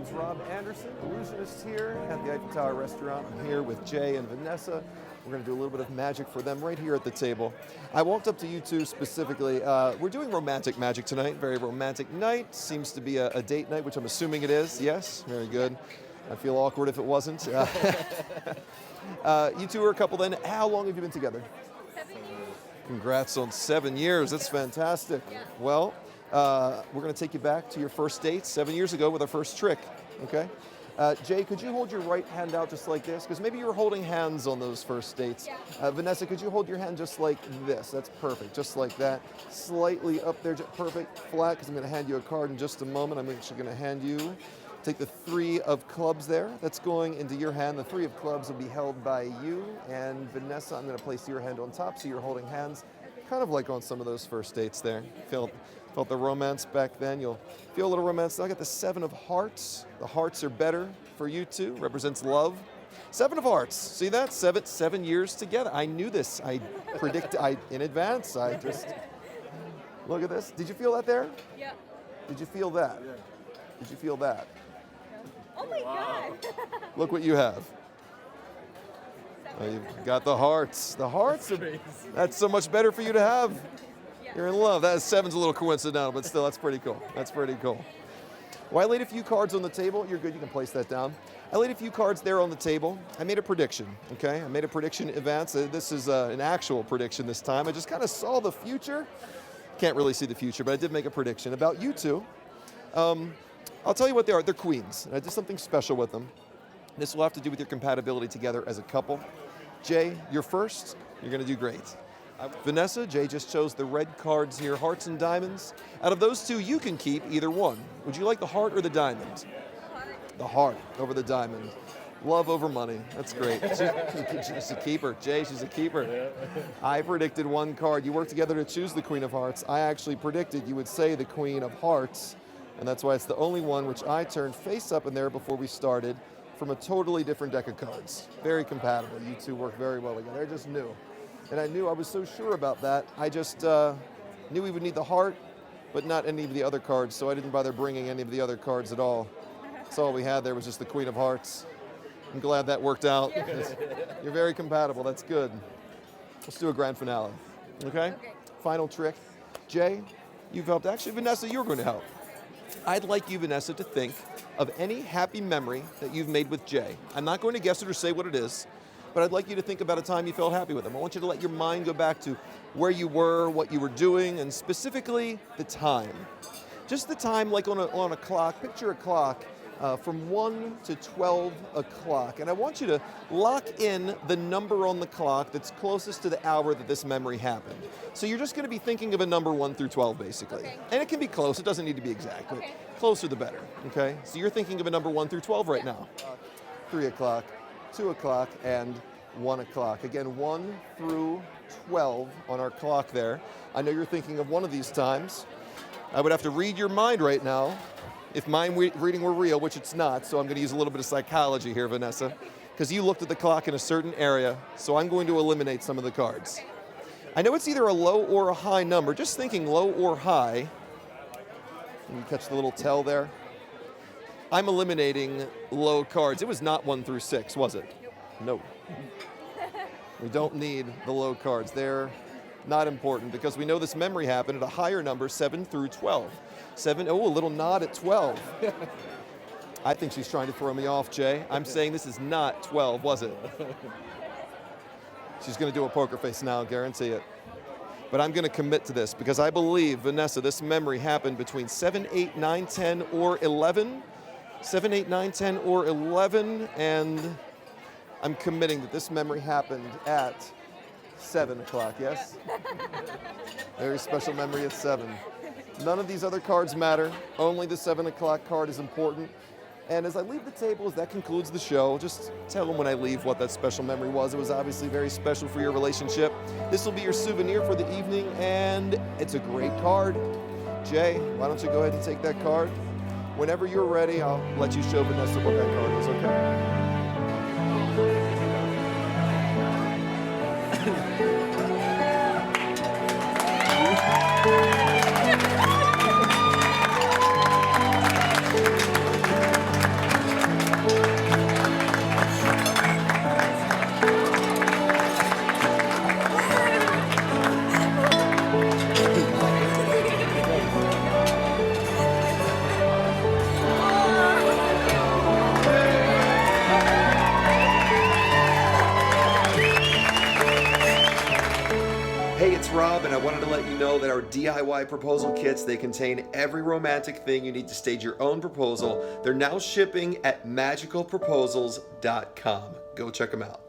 name's Rob Anderson, illusionist here at the Eiffel Tower restaurant. I'm here with Jay and Vanessa. We're going to do a little bit of magic for them right here at the table. I walked up to you two specifically. We're doing romantic magic tonight, very romantic night. Seems to be a date night, which I'm assuming it is. Yes, very good. I'd feel awkward if it wasn't. You two are a couple then. How long have you been together? 7 years. Congrats on 7 years. That's fantastic. Yeah. Well, we're going to take you back to your first date 7 years ago with our first trick, okay? Jay, could you hold your right hand out just like this? Because maybe you were holding hands on those first dates. Yeah. Vanessa, could you hold your hand just like this? That's perfect, just like that. Slightly up there, perfect, flat, because I'm going to hand you a card in just a moment. I'm actually going to hand you, take the 3 of clubs there. That's going into your hand. The 3 of clubs will be held by you. And Vanessa, I'm going to place your hand on top so you're holding hands, kind of like on some of those first dates there. Felt the romance back then. You'll feel a little romance. Now I got the 7 of hearts. The hearts are better for you two. Represents love. 7 of hearts. See that? 7 years together. I knew this. I predicted in advance. I just look at this. Did you feel that there? Yeah. Did you feel that? Yeah. Did you feel that? Oh my God. Look what you have. Oh, you've got the hearts. The hearts. That's so much better for you to have. You're in love. That 7's a little coincidental, but still, that's pretty cool. That's pretty cool. Well, I laid a few cards on the table. You're good. You can place that down. I laid a few cards there on the table. I made a prediction, okay? I made a prediction in advance. This is an actual prediction this time. I just kind of saw the future. Can't really see the future, but I did make a prediction about you two. I'll tell you what they are. They're queens. And I did something special with them. This will have to do with your compatibility together as a couple. Jay, you're first. You're going to do great. Vanessa, Jay just chose the red cards here, hearts and diamonds. Out of those two, you can keep either one. Would you like the heart or the diamond? Heart. The heart over the diamond. Love over money. That's great. She's a keeper. Jay, she's a keeper. I predicted one card. You worked together to choose the Queen of Hearts. I actually predicted you would say the Queen of Hearts, and that's why it's the only one which I turned face up in there before we started from a totally different deck of cards. Very compatible. You two work very well together. I just knew. And I knew, I was so sure about that. I just knew we would need the heart, but not any of the other cards, so I didn't bother bringing any of the other cards at all. That's all we had there was just the Queen of Hearts. I'm glad that worked out. You're very compatible, that's good. Let's do a grand finale, okay? Okay. Final trick. Jay, you've helped. Actually, Vanessa, you're going to help. I'd like you, Vanessa, to think of any happy memory that you've made with Jay. I'm not going to guess it or say what it is, but I'd like you to think about a time you felt happy with him. I want you to let your mind go back to where you were, what you were doing, and specifically the time. Just the time, like on a clock. Picture a clock from 1 to 12 o'clock. And I want you to lock in the number on the clock that's closest to the hour that this memory happened. So you're just going to be thinking of a number 1 through 12, basically. Okay. And it can be close. It doesn't need to be exact. But Okay. closer the better, okay? So you're thinking of a number 1 through 12 right Yeah. now. 3 o'clock. 2 o'clock, and 1 o'clock. Again, 1 through 12 on our clock there. I know you're thinking of one of these times. I would have to read your mind right now if mind reading were real, which it's not, so I'm going to use a little bit of psychology here, Vanessa, because you looked at the clock in a certain area, so I'm going to eliminate some of the cards. I know it's either a low or a high number. Just thinking low or high. Can you catch the little tell there? I'm eliminating low cards. It was not 1 through 6, was it? No. We don't need the low cards. They're not important because we know this memory happened at a higher number, 7 through 12. 7, oh, a little nod at 12. I think she's trying to throw me off, Jay. I'm saying this is not 12, was it? She's going to do a poker face now, guarantee it. But I'm going to commit to this because I believe, Vanessa, this memory happened between 7, 8, 9, 10, or 11. 7, 8, 9, 10, or 11, and I'm committing that this memory happened at 7 o'clock, yes? Very special memory at 7. None of these other cards matter. Only the 7 o'clock card is important. And as I leave the tables, that concludes the show. Just tell them when I leave what that special memory was. It was obviously very special for your relationship. This will be your souvenir for the evening, and it's a great card. Jay, why don't you go ahead and take that card? Whenever you're ready, I'll let you show Vanessa what that card is, okay? I wanted to let you know that our DIY proposal kits, they contain every romantic thing you need to stage your own proposal. They're now shipping at magicalproposals.com. Go check them out.